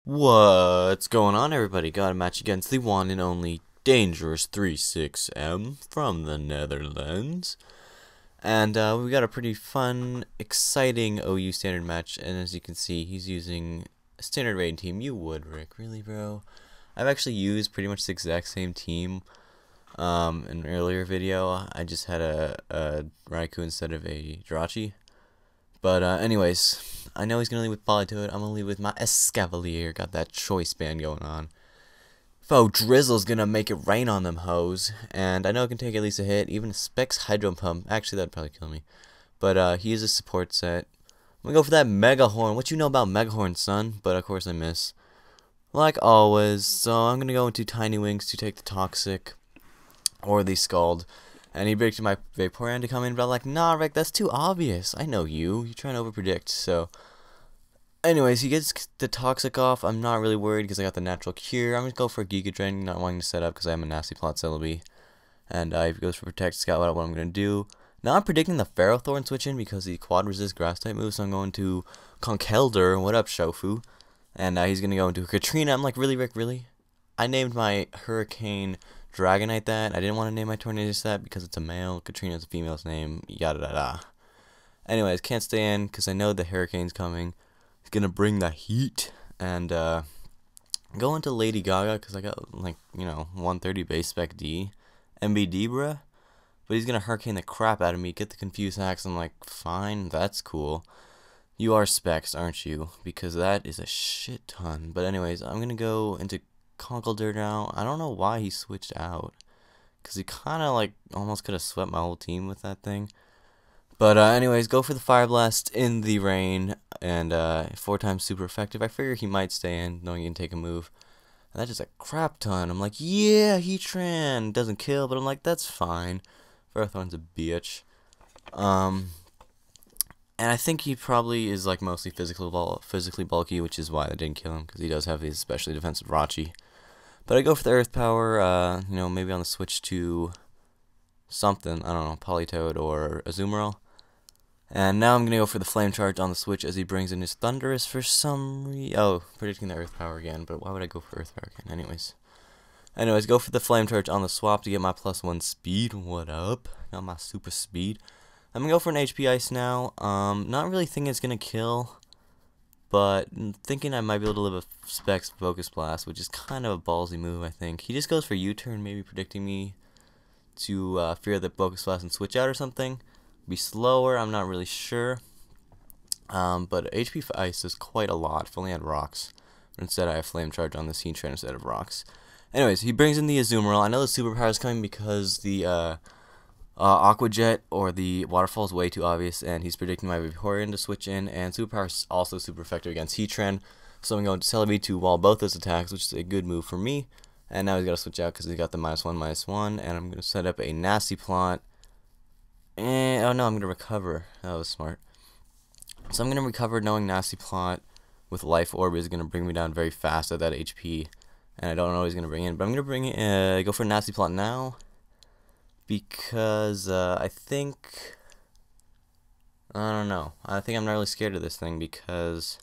What's going on, everybody? Got a match against the one and only Dangerous36m from the Netherlands. And we got a pretty fun, exciting OU standard match. And as you can see, he's using a standard rating team. You would, Rick. Really, bro? I've actually used pretty much the exact same team in an earlier video. I just had a Raikou instead of a Jirachi. But anyways, I know he's going to lead with Politoed. I'm going to lead with my Escavalier. Got that choice band going on. Faux Drizzle's going to make it rain on them hoes. And I know it can take at least a hit. Even a Specs Hydro Pump. Actually, that'd probably kill me. But he is a support set. I'm going to go for that Mega Horn. What you know about Mega Horn, son? But of course I miss. Like always. So I'm going to go into Tiny Wings to take the Toxic. Or the Scald. And he predicted my Vaporeon to come in, but I'm like, nah, Rick, that's too obvious. I know you. You're trying to overpredict. So, anyways, he gets the Toxic off. I'm not really worried because I got the Natural Cure. I'm going to go for a Giga Drain, not wanting to set up because I am a Nasty Plot Celebi. And if he goes for Protect, Scout out what I'm going to do. Now I'm predicting the Ferrothorn switch in because he quad resists grass type moves, so I'm going to Conkeldurr. What up, Shofu? And he's going to go into Katrina. I'm like, really, Rick, really? I named my Hurricane Dragonite that. I didn't want to name my Tornadus that because it's a male. Katrina's a female's name. Yada da da. Anyways, can't stay in because I know the Hurricane's coming. He's gonna bring the heat and go into Lady Gaga because I got like 130 base spec D, MBD bruh. But he's gonna Hurricane the crap out of me. Get the confused hacks. I'm like, fine, that's cool. You are specs, aren't you? Because that is a shit ton. But anyways, I'm gonna go into Conkeldurr now. I don't know why he switched out, because he kind of like almost could have swept my whole team with that thing. But anyways, go for the Fire Blast in the rain, and 4 times super effective. I figure he might stay in, knowing he can take a move. And that's just a crap ton. I'm like, yeah, Heatran doesn't kill, but I'm like, that's fine. Ferrothorn's a bitch. And I think he probably is like mostly physically bulky, which is why I didn't kill him, because he does have these especially defensive Rachi. But I go for the Earth Power, maybe on the switch to something, I don't know, Politoed or Azumarill. And now I'm going to go for the Flame Charge on the switch as he brings in his Thundurus for some reason. Oh, predicting the Earth Power again, but why would I go for Earth Power again? Anyways, go for the Flame Charge on the swap to get my +1 speed. What up? Got my super speed. I'm going to go for an HP Ice now. Not really thinking it's going to kill, but thinking I might be able to live a Specs Focus Blast, which is kind of a ballsy move, I think. He just goes for U-turn, maybe predicting me to fear the Focus Blast and switch out or something. Be slower, I'm not really sure. But HP for Ice is quite a lot if only I had Rocks. But instead I have Flame Charge on the Heatran instead of Rocks. Anyways, he brings in the Azumarill. I know the superpower is coming because the Aqua Jet or the Waterfall is way too obvious, and he's predicting my Vaporeon to switch in, and Superpower is also super effective against Heatran, so I'm going to Celebi to wall both those attacks, which is a good move for me. And now he's got to switch out because he's got the -1/-1, and I'm going to set up a Nasty Plot. And, oh no, I'm going to recover. That was smart. So I'm going to recover knowing Nasty Plot with Life Orb is going to bring me down very fast at that HP, and I don't know what he's going to bring in, but I'm going to go for a Nasty Plot now. Because I think I'm not really scared of this thing because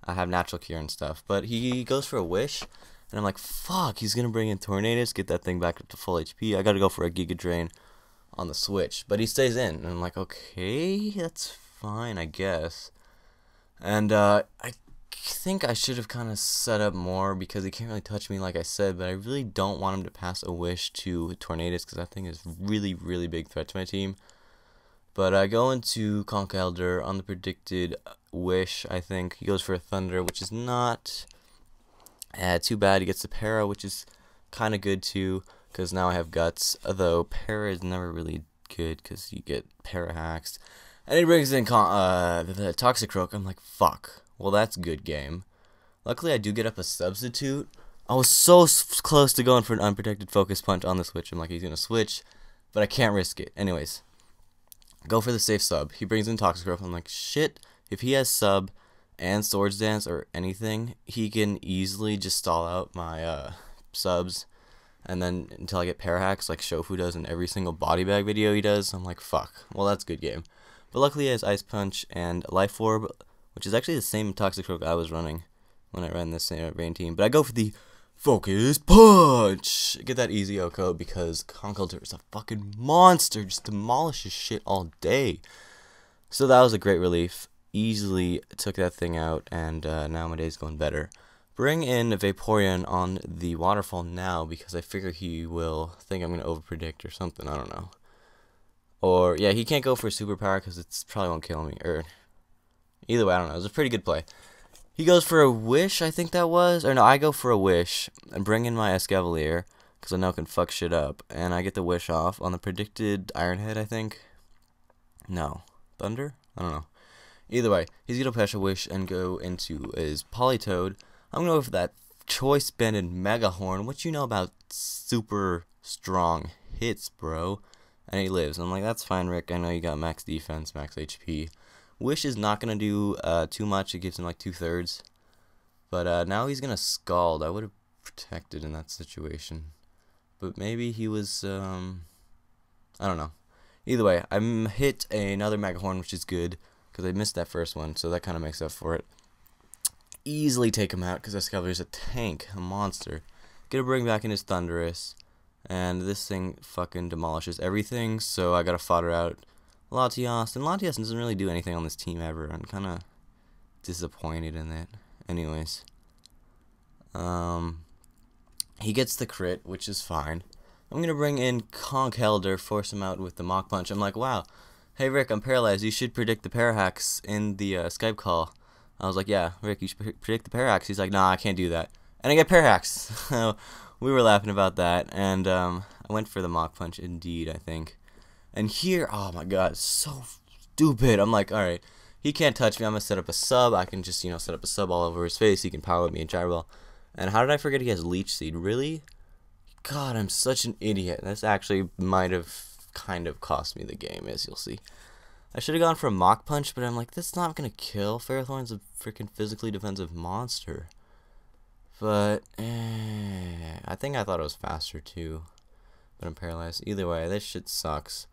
I have Natural Cure and stuff. But he goes for a Wish, and I'm like, fuck, he's gonna bring in Tornadus, get that thing back up to full HP. I gotta go for a Giga Drain on the switch, but he stays in, and I'm like, okay, that's fine, I guess. And I think I should have kind of set up more because he can't really touch me like I said, but I really don't want him to pass a Wish to Tornadus because that thing is really, really big threat to my team. But I go into Conkeldurr on the predicted Wish, I think. He goes for a Thunder, which is not too bad. He gets the Para, which is kind of good too because now I have Guts, although Para is never really good because you get Para hacks. And he brings in the Toxicroak. I'm like, fuck. Well, that's a good game. Luckily, I do get up a Substitute. I was so close to going for an unprotected Focus Punch on the switch. I'm like, he's going to switch, but I can't risk it. Anyways, go for the safe sub. He brings in Toxicroak. I'm like, shit, if he has sub and Swords Dance or anything, he can easily just stall out my subs. And then until I get Parahacks like Shofu does in every single body bag video he does. I'm like, fuck. Well, that's a good game. But luckily, he has Ice Punch and Life Orb, which is actually the same Toxicroak I was running when I ran this rain team. But I go for the Focus Punch! Get that easy OHKO because Conkeldurr is a fucking monster. Just demolishes shit all day. So that was a great relief. Easily took that thing out, and now my day's going better. Bring in Vaporeon on the waterfall now because I figure he will think I'm going to overpredict or something. I don't know. Or, yeah, he can't go for a superpower because it probably won't kill me. Or, either way, I don't know. It was a pretty good play. He goes for a Wish, I think that was. Or no, I go for a Wish and bring in my Escavalier because I know it can fuck shit up. And I get the Wish off on the predicted Iron Head, I think. No. Thunder? I don't know. Either way, he's going to Pressure Wish and go into his Politoed. I'm going to go for that Choice Banded Mega Horn. What you know about super strong hits, bro? And he lives. I'm like, that's fine, Rick. I know you got max defense, max HP. Wish is not going to do too much. It gives him like 2/3. But now he's going to Scald. I would have protected in that situation. But maybe he was, I don't know. Either way, I hit another Mega Horn, which is good. Because I missed that first one, so that kind of makes up for it. Easily take him out, because Escavalier's a tank, a monster. Gonna bring back in his Thundurus. And this thing fucking demolishes everything, so I gotta fodder out Latias. And Latias doesn't really do anything on this team ever. I'm kind of disappointed in it. Anyways. He gets the crit, which is fine. I'm gonna bring in Conkeldurr, force him out with the Mach Punch. I'm like, wow. Hey Rick, I'm paralyzed. You should predict the Parahax in the Skype call. I was like, yeah, Rick, you should predict the Parahax. He's like, nah, I can't do that. And I get Parahax. We were laughing about that, and I went for the Mach Punch indeed, I think. And here, oh my god, so stupid. I'm like, alright, he can't touch me. I'm going to set up a sub. I can just, set up a sub all over his face. He can power me and Gyro Ball. And how did I forget he has Leech Seed? Really? God, I'm such an idiot. This actually might have kind of cost me the game, as you'll see. I should have gone for a Mach Punch, but I'm like, that's not going to kill. Ferrothorn's a freaking physically defensive monster. But, I think I thought it was faster, too. But I'm paralyzed. Either way, this shit sucks.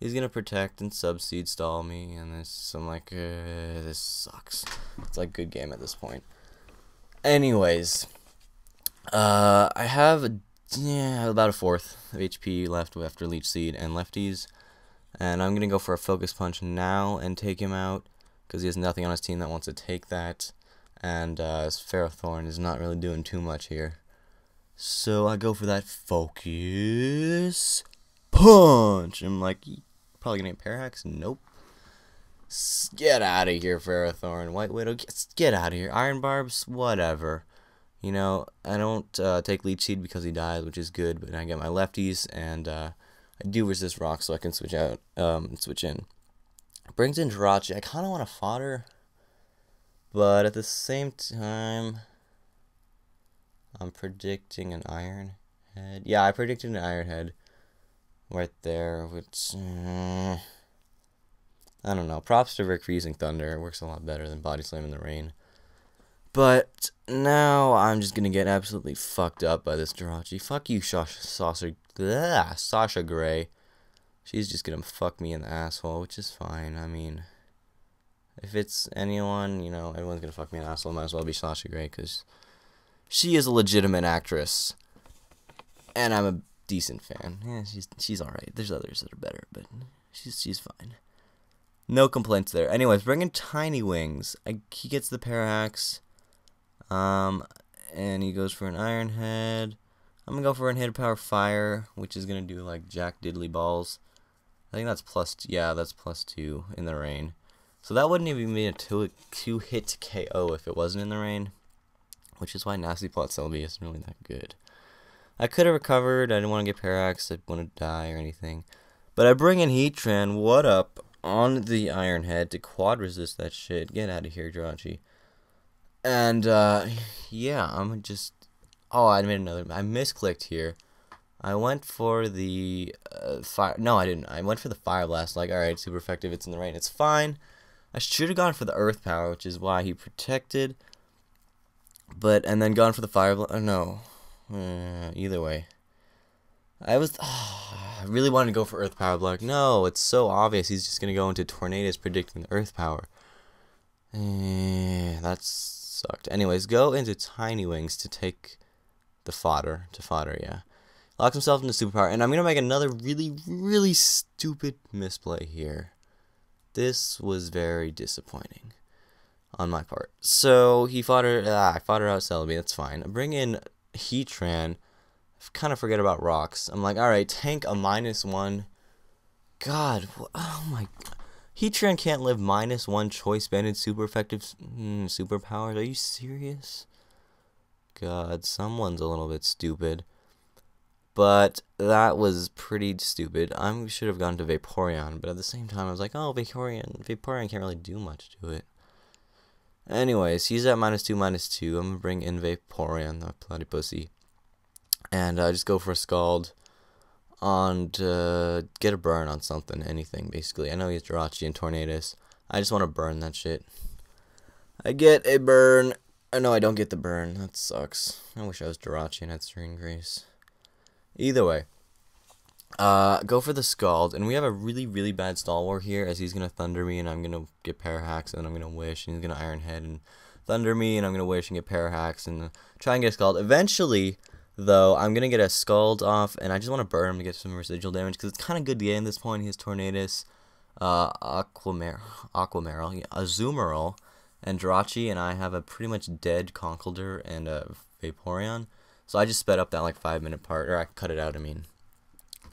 He's going to protect and Sub-Seed stall me, and I'm like, this sucks. It's like good game at this point. Anyways, I have about a fourth of HP left after Leech Seed and Lefties. And I'm going to go for a Focus Punch now and take him out, because he has nothing on his team that wants to take that. And Ferrothorn is not really doing too much here. So I go for that Focus Punch. I'm like, probably going to get Parahax? Nope. Get out of here, Ferrothorn. White Widow, get out of here. Iron Barbs, whatever. I don't take Leech Seed because he dies, which is good, but I get my lefties, and I do resist rock, so I can switch out, switch in. Brings in Jirachi. I kind of want to fodder, but at the same time, I'm predicting an Iron Head. Yeah, I predicted an Iron Head right there, which, I don't know. Props to Rick for using Thunder. It works a lot better than Body Slam in the rain. But now I'm just going to get absolutely fucked up by this Jirachi. Fuck you, Sasha Grey. She's just going to fuck me in the asshole, which is fine. I mean, if it's anyone, everyone's going to fuck me in the asshole. Might as well be Sasha Grey, because she is a legitimate actress. And I'm a decent fan. Yeah, she's alright. There's others that are better, but she's fine. No complaints there. Anyways, bring in Tiny Wings. He gets the Parahax. And he goes for an Iron Head. I'm gonna go for an Hit Power Fire, which is gonna do like Jack Diddley Balls. I think that's that's +2 in the rain. So that wouldn't even be a two-hit KO if it wasn't in the rain. Which is why Nasty Plot Selby isn't really that good. I could have recovered. I didn't want to get Parahax. I didn't want to die or anything. But I bring in Heatran. What up? On the Iron Head to quad resist that shit. Get out of here, Jirachi. And, yeah, I'm just... Oh, I made another... I misclicked here. I went for the, fire... No, I didn't. I went for the Fire Blast. Like, alright, super effective. It's in the rain. It's fine. I should have gone for the Earth Power, which is why he protected. But, and then gone for the Fire Blast... no. Either way. I really wanted to go for Earth Power, but like, no, it's so obvious. He's just going to go into Tornadus predicting the Earth Power. That's sucked. Anyways, go into Tiny Wings to take the fodder. Yeah. Locks himself into superpower, and I'm going to make another really stupid misplay here. This was very disappointing on my part. So he I fodder out Celebi, that's fine. I bring in Heatran, kind of forget about rocks. I'm like, alright, tank a -1. God, oh my, Heatran can't live -1 choice banded super effective superpowers. Are you serious? God, someone's a little bit stupid. But that was pretty stupid. I should have gone to Vaporeon, but at the same time I was like, oh, Vaporeon can't really do much to it. Anyways, he's at -2/-2. I'm gonna bring in Vaporeon, the Platypussy, and just go for a Scald and get a burn on something, anything basically. I know he has Jirachi and Tornadus. I just want to burn that shit. I get a burn. Oh no, I don't get the burn. That sucks. I wish I was Jirachi and had String Grace. Either way, go for the Scald, and we have a really bad Stall War here, as he's gonna Thunder me, and I'm gonna get Parahax, and then I'm gonna Wish, and he's gonna Iron Head and Thunder me, and I'm gonna Wish and get Parahax, and try and get a Scald. Eventually, though, I'm gonna get a Scald off, and I just want to burn him to get some residual damage, because it's kind of good game at this point. He has Tornadus, Aquamaril, Azumarill, and Jirachi, and I have a pretty much dead Conkeldurr and Vaporeon. So I just sped up that like 5-minute part, or I cut it out, I mean.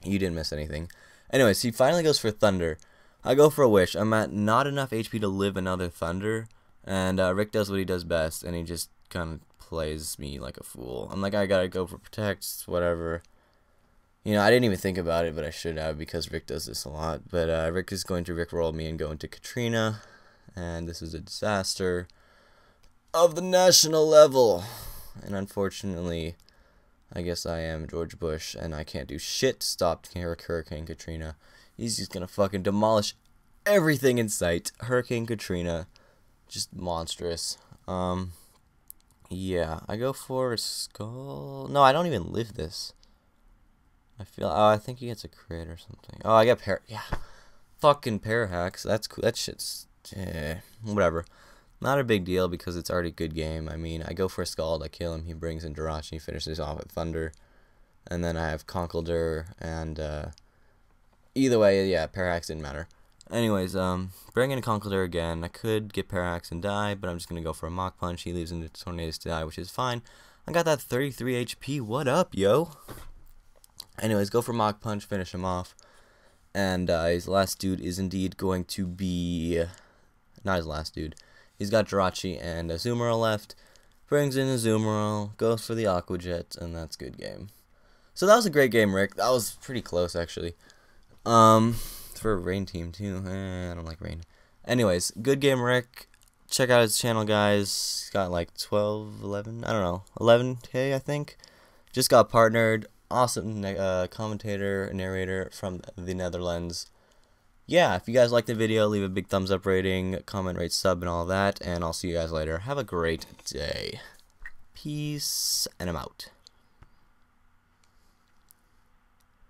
You didn't miss anything. Anyways, he finally goes for Thunder. I go for a Wish. I'm at not enough HP to live another Thunder, and Rick does what he does best, and he just kind of plays me like a fool. I'm like, I gotta go for Protect, whatever. You know, I didn't even think about it, but I should have, because Rick does this a lot. But Rick is going to Rickroll me and go into Katrina, and this is a disaster of the national level. And unfortunately, I guess I am George Bush, and I can't do shit to stop Hurricane Katrina. He's just gonna fucking demolish everything in sight. Hurricane Katrina, just monstrous. Yeah, I go for a Skull. No, I don't even live this. I think he gets a crit or something. Oh, I got yeah, fucking Parahax. That's cool. That shit's, whatever. Not a big deal, because it's already a good game. I mean, I go for a Scald, I kill him, he brings in Jirachi, finishes off with Thunder, and then I have Conkeldurr, and either way, yeah, Parahax didn't matter. Anyways, bring in Conkeldurr again. I could get Parahax and die, but I'm just gonna go for a Mach Punch. He leaves into Tornadus to die, which is fine. I got that 33 HP. What up, yo? Anyways, go for Mach Punch, finish him off, and his last dude is indeed going to be not his last dude. He's got Jirachi and Azumarill left. Brings in Azumarill, goes for the Aqua Jet, and that's good game. So that was a great game, Rick. That was pretty close, actually. For a rain team, too. I don't like rain. Anyways, good game, Rick. Check out his channel, guys. He's got like 12, 11, I don't know, 11K, I think. Just got partnered. Awesome commentator, narrator from the Netherlands. Yeah, if you guys liked the video, leave a big thumbs up rating, comment, rate, sub, and all that, and I'll see you guys later. Have a great day. Peace, and I'm out.